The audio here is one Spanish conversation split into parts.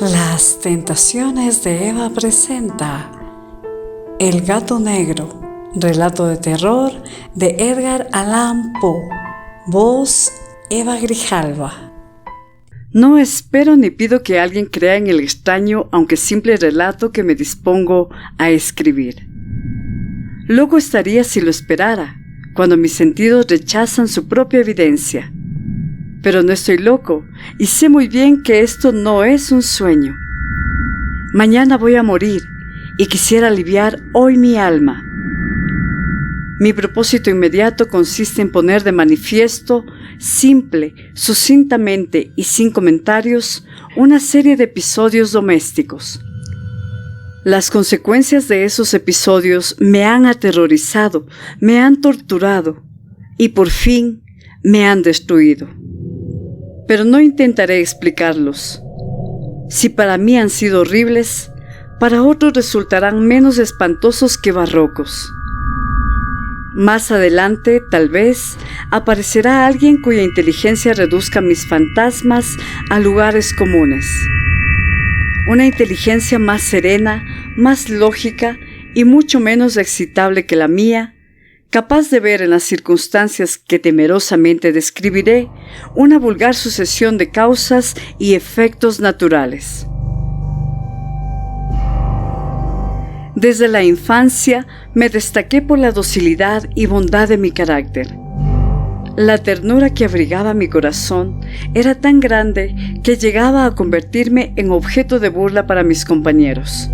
Las tentaciones de Eva presenta El gato negro, relato de terror de Edgar Allan Poe, voz Eva Grijalva. No espero ni pido que alguien crea en el extraño, aunque simple relato que me dispongo a escribir. Loco estaría si lo esperara, cuando mis sentidos rechazan su propia evidencia. Pero no estoy loco y sé muy bien que esto no es un sueño. Mañana voy a morir y quisiera aliviar hoy mi alma. Mi propósito inmediato consiste en poner de manifiesto, simple, sucintamente y sin comentarios, una serie de episodios domésticos. Las consecuencias de esos episodios me han aterrorizado, me han torturado y por fin me han destruido. Pero no intentaré explicarlos. Si para mí han sido horribles, para otros resultarán menos espantosos que barrocos. Más adelante, tal vez, aparecerá alguien cuya inteligencia reduzca mis fantasmas a lugares comunes. Una inteligencia más serena, más lógica y mucho menos excitable que la mía, capaz de ver en las circunstancias que temerosamente describiré una vulgar sucesión de causas y efectos naturales. Desde la infancia me destaqué por la docilidad y bondad de mi carácter. La ternura que abrigaba mi corazón era tan grande que llegaba a convertirme en objeto de burla para mis compañeros.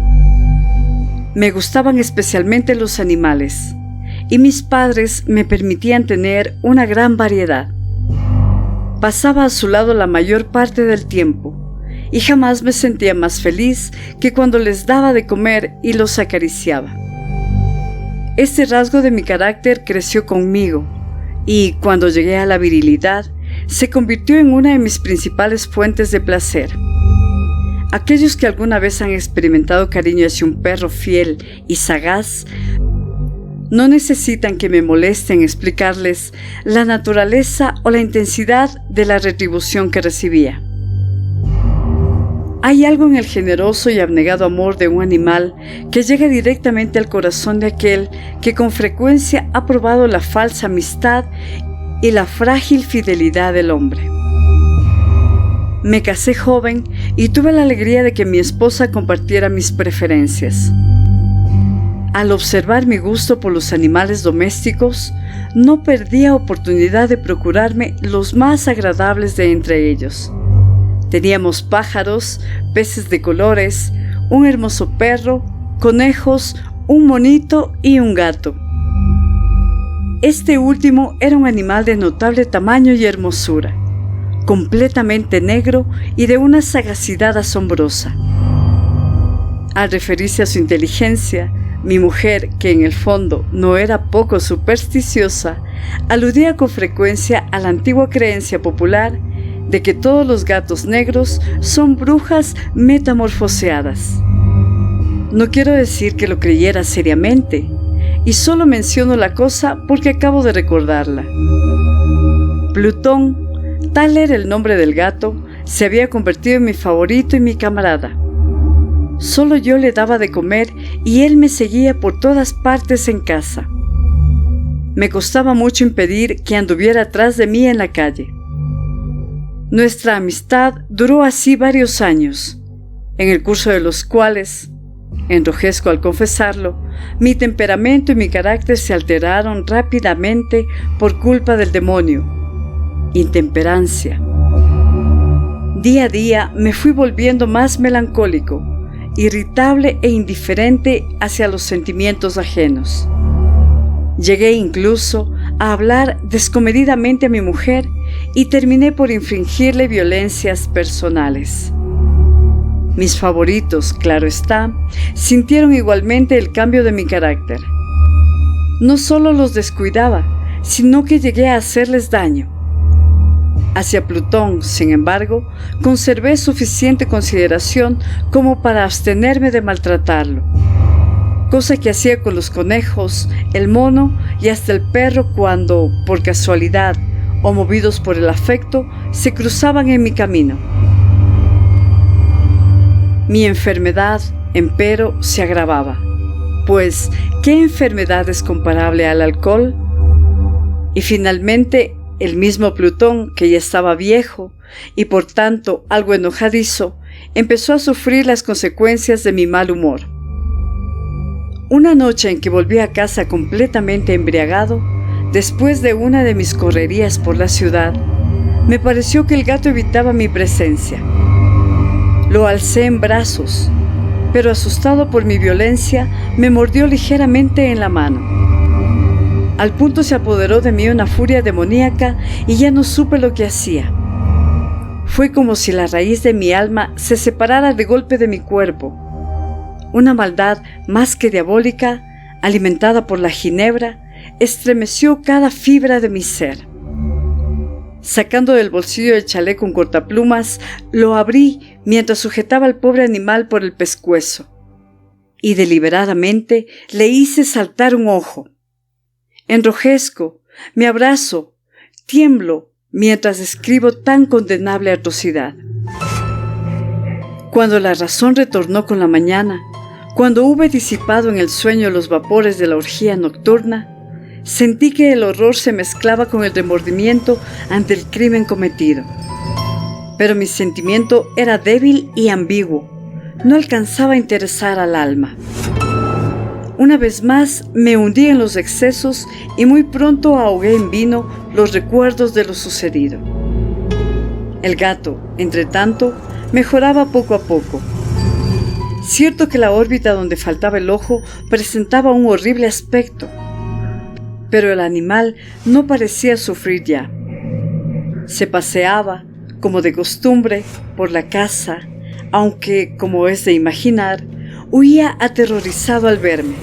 Me gustaban especialmente los animales, y mis padres me permitían tener una gran variedad. Pasaba a su lado la mayor parte del tiempo, y jamás me sentía más feliz que cuando les daba de comer y los acariciaba. Este rasgo de mi carácter creció conmigo, y cuando llegué a la virilidad, se convirtió en una de mis principales fuentes de placer. Aquellos que alguna vez han experimentado cariño hacia un perro fiel y sagaz, no necesitan que me moleste en explicarles la naturaleza o la intensidad de la retribución que recibía. Hay algo en el generoso y abnegado amor de un animal que llega directamente al corazón de aquel que con frecuencia ha probado la falsa amistad y la frágil fidelidad del hombre. Me casé joven y tuve la alegría de que mi esposa compartiera mis preferencias. Al observar mi gusto por los animales domésticos, no perdía oportunidad de procurarme los más agradables de entre ellos. Teníamos pájaros, peces de colores, un hermoso perro, conejos, un monito y un gato. Este último era un animal de notable tamaño y hermosura, completamente negro y de una sagacidad asombrosa. Al referirse a su inteligencia, mi mujer, que en el fondo no era poco supersticiosa, aludía con frecuencia a la antigua creencia popular de que todos los gatos negros son brujas metamorfoseadas. No quiero decir que lo creyera seriamente, y solo menciono la cosa porque acabo de recordarla. Plutón, tal era el nombre del gato, se había convertido en mi favorito y mi camarada. Solo yo le daba de comer y él me seguía por todas partes en casa. Me costaba mucho impedir que anduviera atrás de mí en la calle. Nuestra amistad duró así varios años, en el curso de los cuales, enrojezco al confesarlo, mi temperamento y mi carácter se alteraron rápidamente por culpa del demonio, intemperancia. Día a día me fui volviendo más melancólico, irritable e indiferente hacia los sentimientos ajenos. Llegué incluso a hablar descomedidamente a mi mujer y terminé por infligirle violencias personales. Mis favoritos, claro está, sintieron igualmente el cambio de mi carácter. No solo los descuidaba, sino que llegué a hacerles daño. Hacia Plutón, sin embargo, conservé suficiente consideración como para abstenerme de maltratarlo, cosa que hacía con los conejos, el mono y hasta el perro cuando, por casualidad o movidos por el afecto, se cruzaban en mi camino. Mi enfermedad, empero, se agravaba. Pues, ¿qué enfermedad es comparable al alcohol? Y finalmente, el mismo Plutón, que ya estaba viejo y por tanto algo enojadizo, empezó a sufrir las consecuencias de mi mal humor. Una noche en que volví a casa completamente embriagado, después de una de mis correrías por la ciudad, me pareció que el gato evitaba mi presencia. Lo alcé en brazos, pero asustado por mi violencia, me mordió ligeramente en la mano. Al punto se apoderó de mí una furia demoníaca y ya no supe lo que hacía. Fue como si la raíz de mi alma se separara de golpe de mi cuerpo. Una maldad más que diabólica, alimentada por la ginebra, estremeció cada fibra de mi ser. Sacando del bolsillo el chaleco con cortaplumas, lo abrí mientras sujetaba al pobre animal por el pescuezo. Y deliberadamente le hice saltar un ojo. Enrojezco, me abrazo, tiemblo mientras escribo tan condenable atrocidad. Cuando la razón retornó con la mañana, cuando hube disipado en el sueño los vapores de la orgía nocturna, sentí que el horror se mezclaba con el remordimiento ante el crimen cometido. Pero mi sentimiento era débil y ambiguo, no alcanzaba a interesar al alma. Una vez más me hundí en los excesos y muy pronto ahogué en vino los recuerdos de lo sucedido. El gato, entre tanto, mejoraba poco a poco. Cierto que la órbita donde faltaba el ojo presentaba un horrible aspecto, pero el animal no parecía sufrir ya. Se paseaba, como de costumbre, por la casa, aunque, como es de imaginar, huía aterrorizado al verme.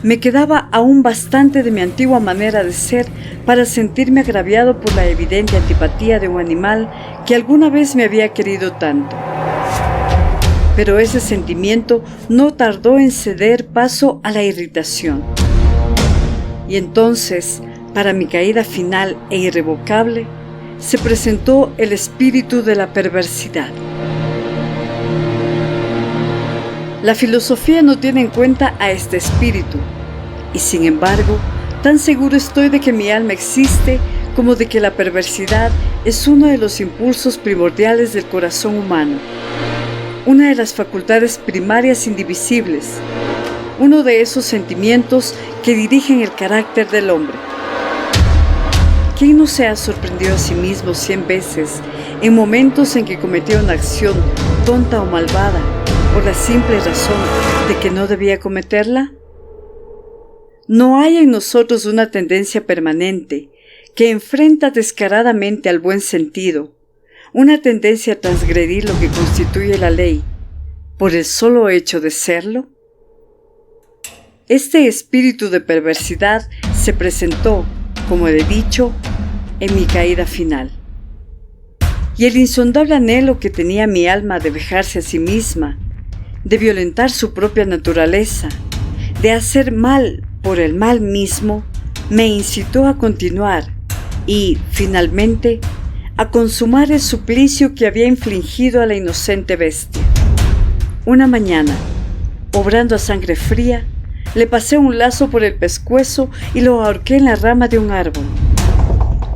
Me quedaba aún bastante de mi antigua manera de ser para sentirme agraviado por la evidente antipatía de un animal que alguna vez me había querido tanto. Pero ese sentimiento no tardó en ceder paso a la irritación. Y entonces, para mi caída final e irrevocable, se presentó el espíritu de la perversidad. La filosofía no tiene en cuenta a este espíritu, y sin embargo, tan seguro estoy de que mi alma existe como de que la perversidad es uno de los impulsos primordiales del corazón humano, una de las facultades primarias indivisibles, uno de esos sentimientos que dirigen el carácter del hombre. ¿Quién no se ha sorprendido a sí mismo 100 veces en momentos en que cometió una acción tonta o malvada por la simple razón de que no debía cometerla? No hay en nosotros una tendencia permanente que enfrenta descaradamente al buen sentido, una tendencia a transgredir lo que constituye la ley, por el solo hecho de serlo. Este espíritu de perversidad se presentó, como he dicho, en mi caída final. Y el insondable anhelo que tenía mi alma de vejarse a sí misma, de violentar su propia naturaleza, de hacer mal por el mal mismo, me incitó a continuar y, finalmente, a consumar el suplicio que había infligido a la inocente bestia. Una mañana, obrando a sangre fría, le pasé un lazo por el pescuezo y lo ahorqué en la rama de un árbol.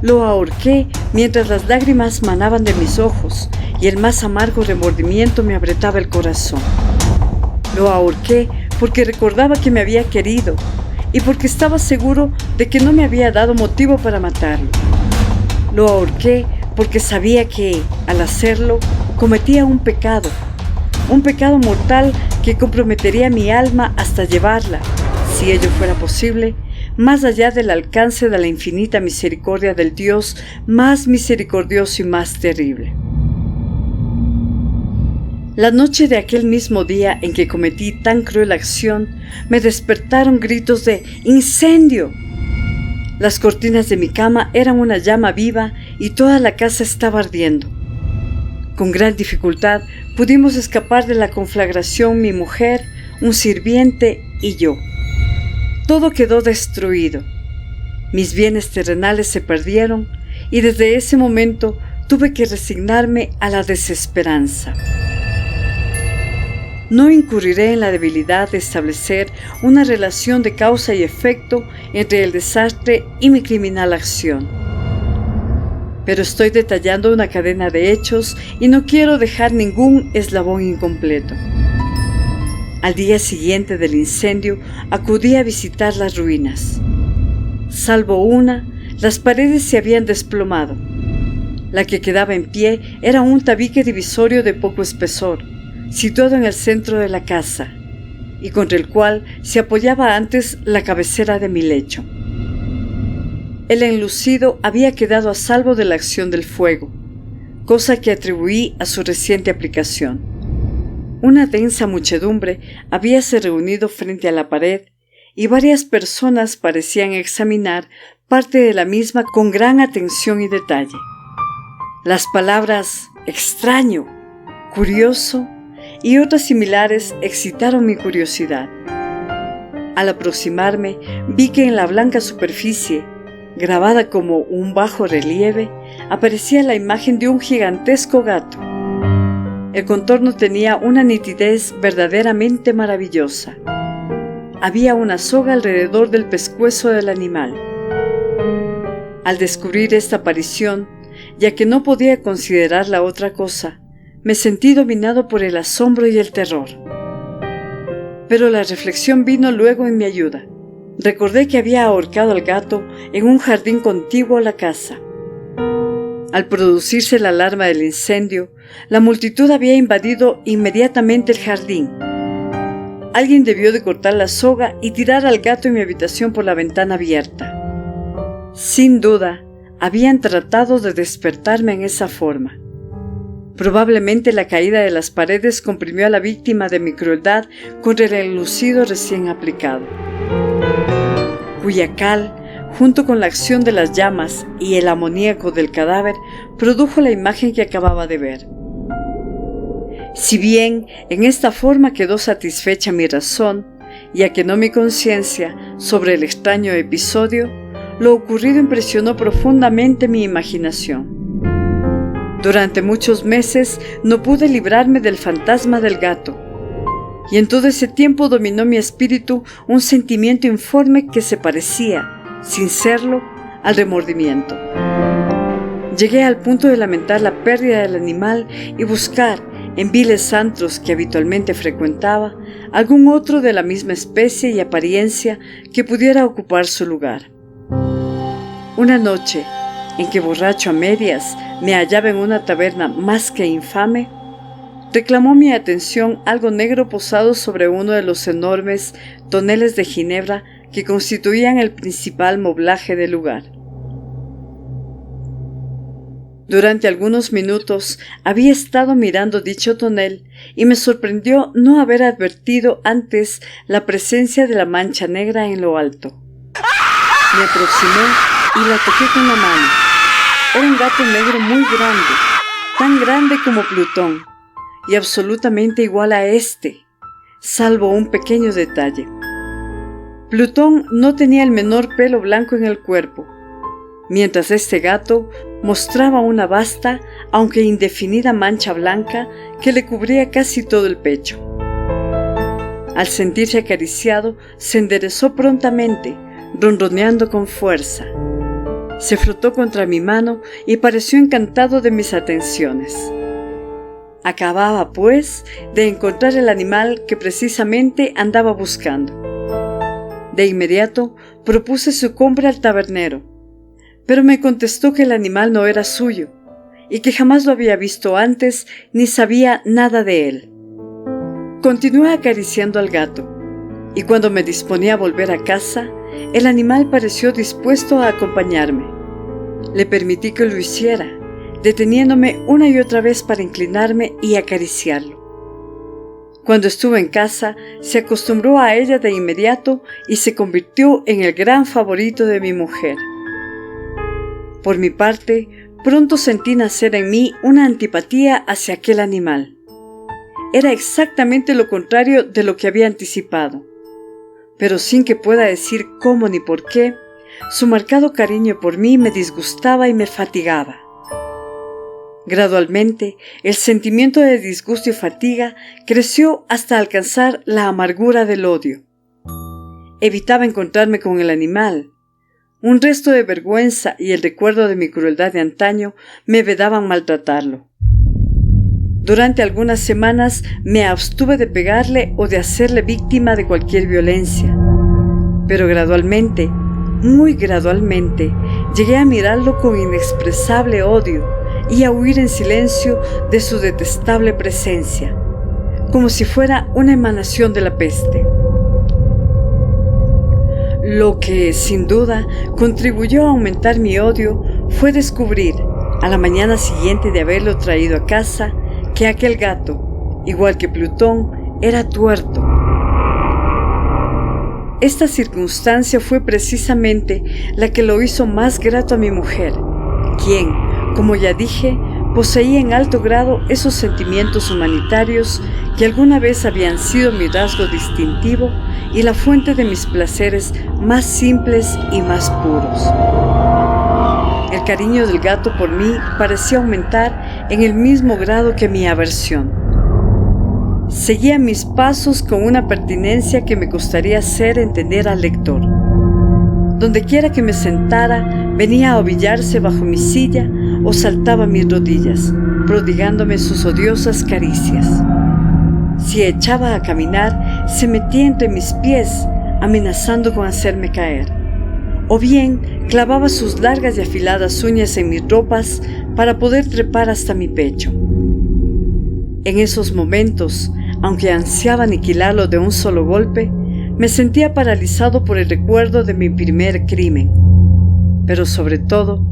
Lo ahorqué mientras las lágrimas manaban de mis ojos y el más amargo remordimiento me apretaba el corazón. Lo ahorqué porque recordaba que me había querido y porque estaba seguro de que no me había dado motivo para matarlo. Lo ahorqué porque sabía que, al hacerlo, cometía un pecado mortal que comprometería mi alma hasta llevarla, si ello fuera posible, más allá del alcance de la infinita misericordia del Dios más misericordioso y más terrible. La noche de aquel mismo día en que cometí tan cruel acción, me despertaron gritos de ¡incendio! Las cortinas de mi cama eran una llama viva y toda la casa estaba ardiendo. Con gran dificultad pudimos escapar de la conflagración mi mujer, un sirviente y yo. Todo quedó destruido. Mis bienes terrenales se perdieron y desde ese momento tuve que resignarme a la desesperanza. no incurriré en la debilidad de establecer una relación de causa y efecto entre el desastre y mi criminal acción. Pero estoy detallando una cadena de hechos y no quiero dejar ningún eslabón incompleto. Al día siguiente del incendio, acudí a visitar las ruinas. Salvo una, las paredes se habían desplomado. La que quedaba en pie era un tabique divisorio de poco espesor, situado en el centro de la casa, y contra el cual se apoyaba antes la cabecera de mi lecho. El enlucido había quedado a salvo de la acción del fuego, cosa que atribuí a su reciente aplicación. Una densa muchedumbre habíase reunido frente a la pared y varias personas parecían examinar parte de la misma con gran atención y detalle. Las palabras extraño, curioso y otras similares excitaron mi curiosidad. Al aproximarme, vi que en la blanca superficie, grabada como un bajo relieve, aparecía la imagen de un gigantesco gato. El contorno tenía una nitidez verdaderamente maravillosa. Había una soga alrededor del pescuezo del animal. Al descubrir esta aparición, ya que no podía considerarla otra cosa, me sentí dominado por el asombro y el terror. Pero la reflexión vino luego en mi ayuda. Recordé que había ahorcado al gato en un jardín contiguo a la casa. Al producirse la alarma del incendio, la multitud había invadido inmediatamente el jardín. Alguien debió de cortar la soga y tirar al gato en mi habitación por la ventana abierta. Sin duda, habían tratado de despertarme en esa forma. Probablemente la caída de las paredes comprimió a la víctima de mi crueldad contra el enlucido recién aplicado, cuya cal, junto con la acción de las llamas y el amoníaco del cadáver, produjo la imagen que acababa de ver. Si bien en esta forma quedó satisfecha mi razón, y aquenó mi conciencia sobre el extraño episodio, lo ocurrido impresionó profundamente mi imaginación. Durante muchos meses no pude librarme del fantasma del gato, y en todo ese tiempo dominó mi espíritu un sentimiento informe que se parecía, sin serlo, al remordimiento. Llegué al punto de lamentar la pérdida del animal y buscar, en viles antros que habitualmente frecuentaba, algún otro de la misma especie y apariencia que pudiera ocupar su lugar. Una noche, en que borracho a medias me hallaba en una taberna más que infame, reclamó mi atención algo negro posado sobre uno de los enormes toneles de ginebra que constituían el principal moblaje del lugar. Durante algunos minutos había estado mirando dicho tonel y me sorprendió no haber advertido antes la presencia de la mancha negra en lo alto. Me aproximé y la toqué con la mano. Era un gato negro muy grande, tan grande como Plutón, y absolutamente igual a este, salvo un pequeño detalle. Plutón no tenía el menor pelo blanco en el cuerpo, mientras este gato mostraba una vasta, aunque indefinida mancha blanca que le cubría casi todo el pecho. Al sentirse acariciado, se enderezó prontamente, ronroneando con fuerza. Se frotó contra mi mano y pareció encantado de mis atenciones. Acababa, pues, de encontrar el animal que precisamente andaba buscando. De inmediato propuse su compra al tabernero, pero me contestó que el animal no era suyo y que jamás lo había visto antes ni sabía nada de él. Continué acariciando al gato, y cuando me disponía a volver a casa, el animal pareció dispuesto a acompañarme. Le permití que lo hiciera, deteniéndome una y otra vez para inclinarme y acariciarlo. Cuando estuvo en casa, se acostumbró a ella de inmediato y se convirtió en el gran favorito de mi mujer. Por mi parte, pronto sentí nacer en mí una antipatía hacia aquel animal. Era exactamente lo contrario de lo que había anticipado, pero sin que pueda decir cómo ni por qué, su marcado cariño por mí me disgustaba y me fatigaba. Gradualmente, el sentimiento de disgusto y fatiga creció hasta alcanzar la amargura del odio. Evitaba encontrarme con el animal. Un resto de vergüenza y el recuerdo de mi crueldad de antaño me vedaban maltratarlo. Durante algunas semanas me abstuve de pegarle o de hacerle víctima de cualquier violencia. Pero gradualmente, muy gradualmente, llegué a mirarlo con inexpresable odio y a huir en silencio de su detestable presencia, como si fuera una emanación de la peste. Lo que, sin duda, contribuyó a aumentar mi odio fue descubrir, a la mañana siguiente de haberlo traído a casa, que aquel gato, igual que Plutón, era tuerto. Esta circunstancia fue precisamente la que lo hizo más grato a mi mujer, quien, como ya dije, poseía en alto grado esos sentimientos humanitarios que alguna vez habían sido mi rasgo distintivo y la fuente de mis placeres más simples y más puros. El cariño del gato por mí parecía aumentar en el mismo grado que mi aversión. Seguía mis pasos con una pertinencia que me costaría hacer entender al lector. Donde quiera que me sentara, venía a ovillarse bajo mi silla o saltaba a mis rodillas, prodigándome sus odiosas caricias. Si echaba a caminar, se metía entre mis pies, amenazando con hacerme caer. O bien clavaba sus largas y afiladas uñas en mis ropas para poder trepar hasta mi pecho. En esos momentos, aunque ansiaba aniquilarlo de un solo golpe, me sentía paralizado por el recuerdo de mi primer crimen. Pero sobre todo,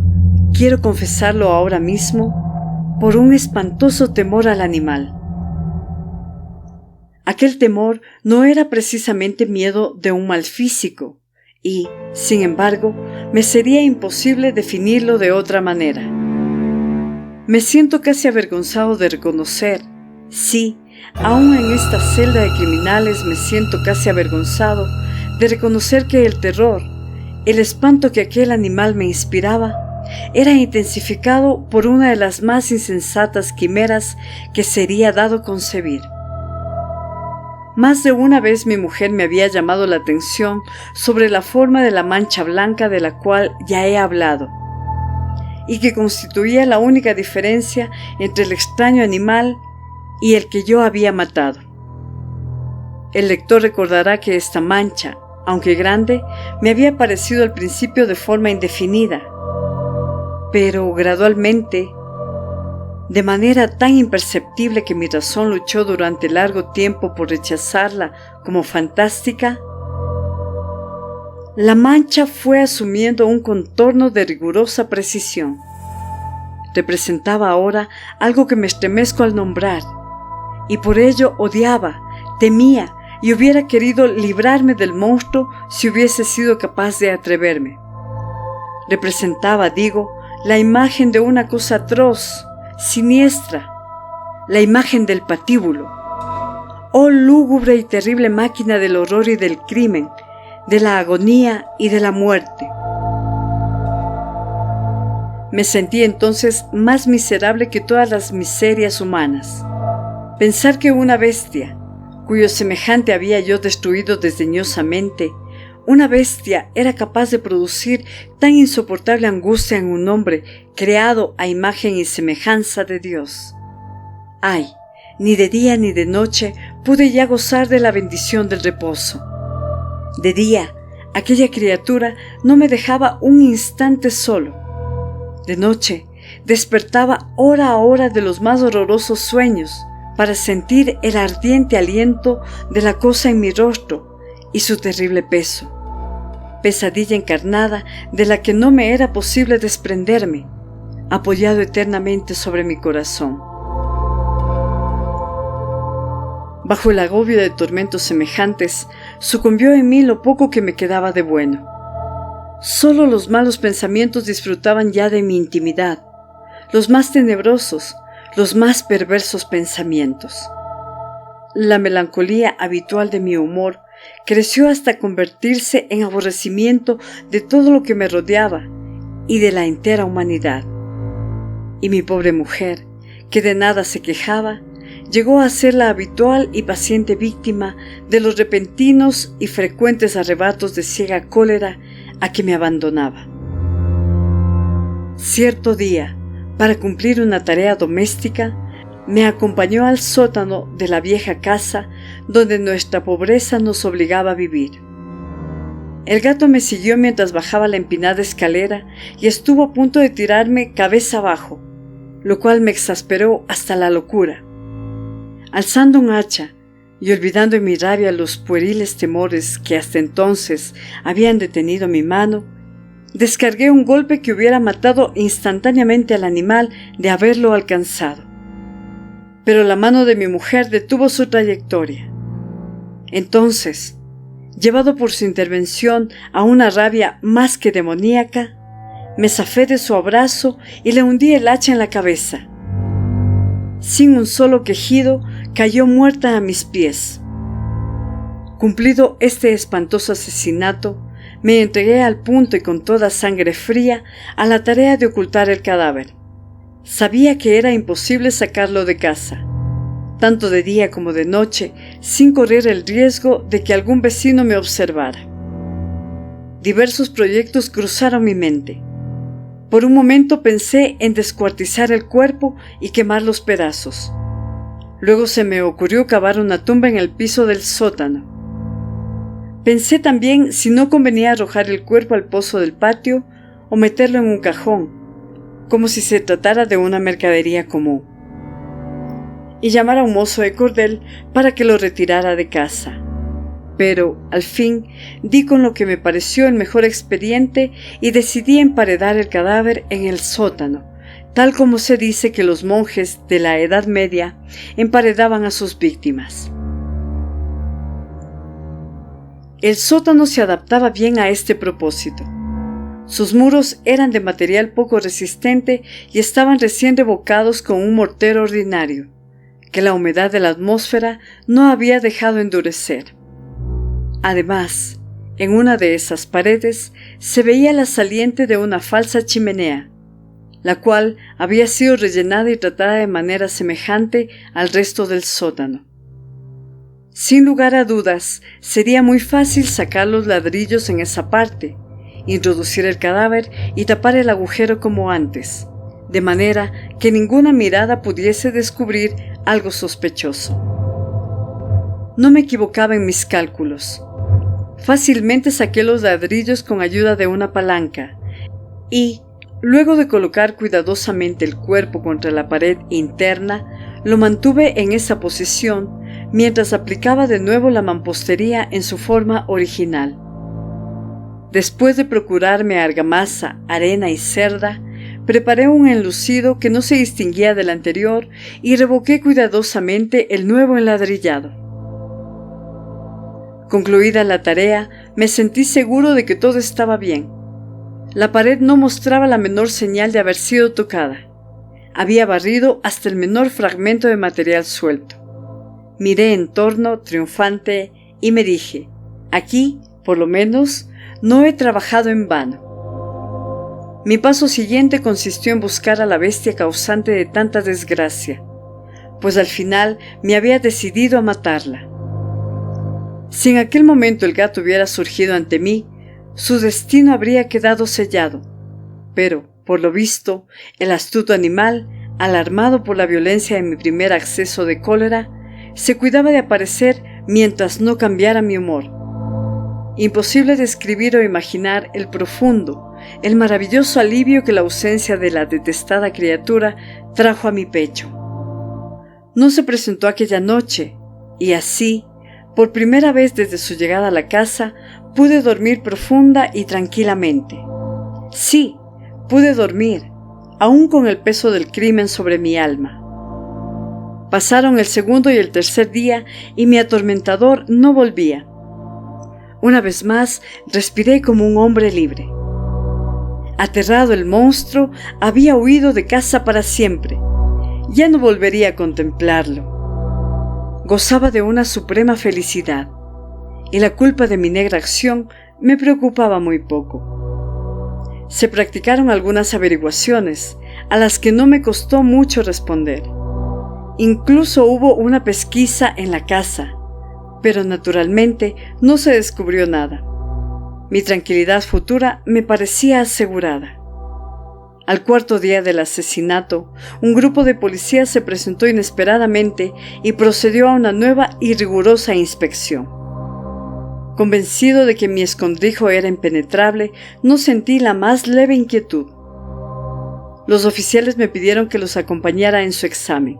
quiero confesarlo ahora mismo, por un espantoso temor al animal. Aquel temor no era precisamente miedo de un mal físico, y, sin embargo, me sería imposible definirlo de otra manera. Me siento casi avergonzado de reconocer, sí, aún en esta celda de criminales me siento casi avergonzado de reconocer que el terror, el espanto que aquel animal me inspiraba, era intensificado por una de las más insensatas quimeras que sería dado concebir. Más de una vez mi mujer me había llamado la atención sobre la forma de la mancha blanca de la cual ya he hablado, y que constituía la única diferencia entre el extraño animal y el que yo había matado. El lector recordará que esta mancha, aunque grande, me había aparecido al principio de forma indefinida, pero gradualmente, de manera tan imperceptible que mi razón luchó durante largo tiempo por rechazarla como fantástica, la mancha fue asumiendo un contorno de rigurosa precisión. Representaba ahora algo que me estremezco al nombrar, y por ello odiaba, temía y hubiera querido librarme del monstruo si hubiese sido capaz de atreverme. Representaba, digo, la imagen de una cosa atroz, siniestra, la imagen del patíbulo. Oh lúgubre y terrible máquina del horror y del crimen, de la agonía y de la muerte. Me sentí entonces más miserable que todas las miserias humanas. Pensar que una bestia, cuyo semejante había yo destruido desdeñosamente, una bestia era capaz de producir tan insoportable angustia en un hombre creado a imagen y semejanza de Dios. Ay, ni de día ni de noche pude ya gozar de la bendición del reposo. De día, aquella criatura no me dejaba un instante solo. De noche, despertaba hora a hora de los más horrorosos sueños para sentir el ardiente aliento de la cosa en mi rostro y su terrible peso. Pesadilla encarnada de la que no me era posible desprenderme, apoyado eternamente sobre mi corazón. Bajo el agobio de tormentos semejantes, sucumbió en mí lo poco que me quedaba de bueno. Solo los malos pensamientos disfrutaban ya de mi intimidad, los más tenebrosos, los más perversos pensamientos. La melancolía habitual de mi humor creció hasta convertirse en aborrecimiento de todo lo que me rodeaba y de la entera humanidad. Y mi pobre mujer, que de nada se quejaba, llegó a ser la habitual y paciente víctima de los repentinos y frecuentes arrebatos de ciega cólera a que me abandonaba. Cierto día, para cumplir una tarea doméstica, me acompañó al sótano de la vieja casa donde nuestra pobreza nos obligaba a vivir. El gato me siguió mientras bajaba la empinada escalera y estuvo a punto de tirarme cabeza abajo, lo cual me exasperó hasta la locura. Alzando un hacha y olvidando en mi rabia los pueriles temores que hasta entonces habían detenido mi mano, descargué un golpe que hubiera matado instantáneamente al animal de haberlo alcanzado. Pero la mano de mi mujer detuvo su trayectoria. Entonces, llevado por su intervención a una rabia más que demoníaca, me zafé de su abrazo y le hundí el hacha en la cabeza. Sin un solo quejido, cayó muerta a mis pies. Cumplido este espantoso asesinato, me entregué al punto y con toda sangre fría a la tarea de ocultar el cadáver. Sabía que era imposible sacarlo de casa, tanto de día como de noche, sin correr el riesgo de que algún vecino me observara. Diversos proyectos cruzaron mi mente. Por un momento pensé en descuartizar el cuerpo y quemar los pedazos. Luego se me ocurrió cavar una tumba en el piso del sótano. Pensé también si no convenía arrojar el cuerpo al pozo del patio o meterlo en un cajón, como si se tratara de una mercadería común, y llamar a un mozo de cordel para que lo retirara de casa. Pero, al fin, di con lo que me pareció el mejor expediente y decidí emparedar el cadáver en el sótano, tal como se dice que los monjes de la Edad Media emparedaban a sus víctimas. El sótano se adaptaba bien a este propósito. Sus muros eran de material poco resistente y estaban recién revocados con un mortero ordinario, que la humedad de la atmósfera no había dejado endurecer. Además, en una de esas paredes se veía la saliente de una falsa chimenea, la cual había sido rellenada y tratada de manera semejante al resto del sótano. Sin lugar a dudas, sería muy fácil sacar los ladrillos en esa parte, introducir el cadáver y tapar el agujero como antes, de manera que ninguna mirada pudiese descubrir algo sospechoso. No me equivocaba en mis cálculos. Fácilmente saqué los ladrillos con ayuda de una palanca y, luego de colocar cuidadosamente el cuerpo contra la pared interna, lo mantuve en esa posición mientras aplicaba de nuevo la mampostería en su forma original. Después de procurarme argamasa, arena y cerda, preparé un enlucido que no se distinguía del anterior y revoqué cuidadosamente el nuevo enladrillado. Concluida la tarea, me sentí seguro de que todo estaba bien. La pared no mostraba la menor señal de haber sido tocada. Había barrido hasta el menor fragmento de material suelto. Miré en torno, triunfante, y me dije, aquí, por lo menos, no he trabajado en vano. Mi paso siguiente consistió en buscar a la bestia causante de tanta desgracia, pues al final me había decidido a matarla. Si en aquel momento el gato hubiera surgido ante mí, su destino habría quedado sellado, pero, por lo visto, el astuto animal, alarmado por la violencia de mi primer acceso de cólera, se cuidaba de aparecer mientras no cambiara mi humor. Imposible describir o imaginar el profundo, el maravilloso alivio que la ausencia de la detestada criatura trajo a mi pecho. No se presentó aquella noche, y así, por primera vez desde su llegada a la casa, pude dormir profunda y tranquilamente. Sí, pude dormir, aún con el peso del crimen sobre mi alma. Pasaron el segundo y el tercer día y mi atormentador no volvía. Una vez más, respiré como un hombre libre. Aterrado, el monstruo había huido de casa para siempre. Ya no volvería a contemplarlo. Gozaba de una suprema felicidad, y la culpa de mi negra acción me preocupaba muy poco. Se practicaron algunas averiguaciones, a las que no me costó mucho responder. Incluso hubo una pesquisa en la casa, pero naturalmente no se descubrió nada. Mi tranquilidad futura me parecía asegurada. Al cuarto día del asesinato, un grupo de policías se presentó inesperadamente y procedió a una nueva y rigurosa inspección. Convencido de que mi escondrijo era impenetrable, no sentí la más leve inquietud. Los oficiales me pidieron que los acompañara en su examen.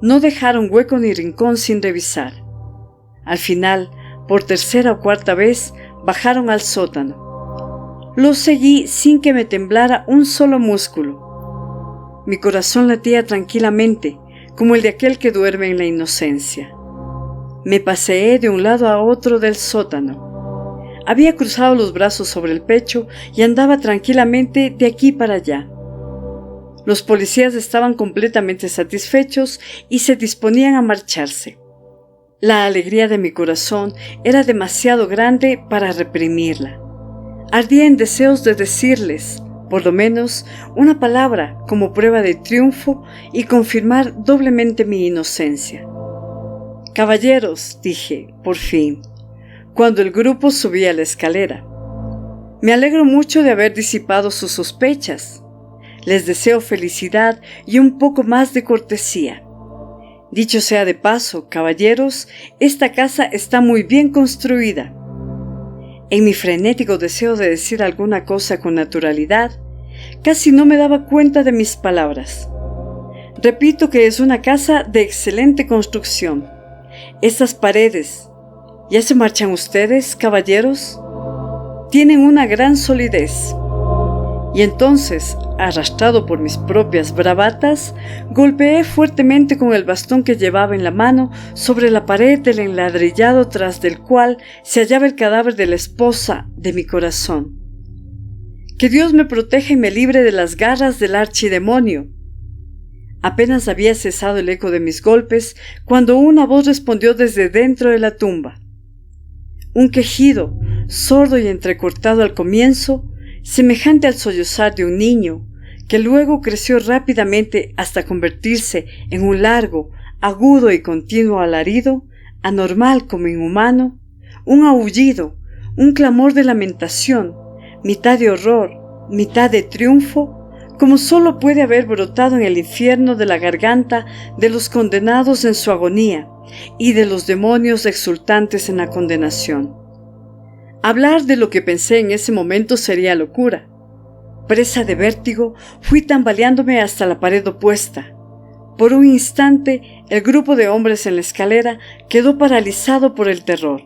No dejaron hueco ni rincón sin revisar. Al final, por tercera o cuarta vez, bajaron al sótano. Los seguí sin que me temblara un solo músculo. Mi corazón latía tranquilamente, como el de aquel que duerme en la inocencia. Me paseé de un lado a otro del sótano. Había cruzado los brazos sobre el pecho y andaba tranquilamente de aquí para allá. Los policías estaban completamente satisfechos y se disponían a marcharse. La alegría de mi corazón era demasiado grande para reprimirla. Ardía en deseos de decirles, por lo menos, una palabra como prueba de triunfo y confirmar doblemente mi inocencia. «Caballeros», dije, por fin, cuando el grupo subía la escalera. «Me alegro mucho de haber disipado sus sospechas. Les deseo felicidad y un poco más de cortesía. Dicho sea de paso, caballeros, esta casa está muy bien construida». En mi frenético deseo de decir alguna cosa con naturalidad, casi no me daba cuenta de mis palabras. Repito que es una casa de excelente construcción. Estas paredes, ¿ya se marchan ustedes, caballeros? Tienen una gran solidez. Y entonces, arrastrado por mis propias bravatas, golpeé fuertemente con el bastón que llevaba en la mano sobre la pared del enladrillado tras del cual se hallaba el cadáver de la esposa de mi corazón. «Que Dios me proteja y me libre de las garras del archidemonio». Apenas había cesado el eco de mis golpes cuando una voz respondió desde dentro de la tumba. Un quejido, sordo y entrecortado al comienzo, semejante al sollozar de un niño, que luego creció rápidamente hasta convertirse en un largo, agudo y continuo alarido, anormal como inhumano, un aullido, un clamor de lamentación, mitad de horror, mitad de triunfo, como solo puede haber brotado en el infierno de la garganta de los condenados en su agonía y de los demonios exultantes en la condenación. Hablar de lo que pensé en ese momento sería locura. Presa de vértigo, fui tambaleándome hasta la pared opuesta. Por un instante, el grupo de hombres en la escalera quedó paralizado por el terror.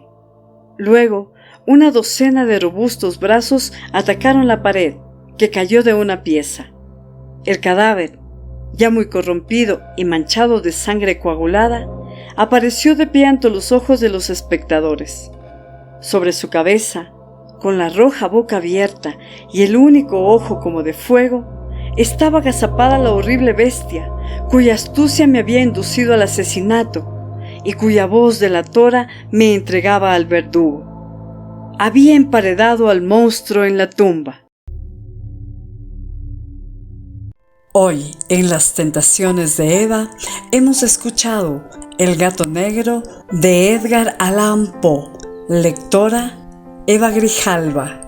Luego, una docena de robustos brazos atacaron la pared, que cayó de una pieza. El cadáver, ya muy corrompido y manchado de sangre coagulada, apareció de pie ante los ojos de los espectadores. Sobre su cabeza, con la roja boca abierta y el único ojo como de fuego, estaba agazapada la horrible bestia, cuya astucia me había inducido al asesinato y cuya voz delatora me entregaba al verdugo. Había emparedado al monstruo en la tumba. Hoy, en Las Tentaciones de Eva, hemos escuchado El gato negro de Edgar Allan Poe. Lectora Eva Grijalva.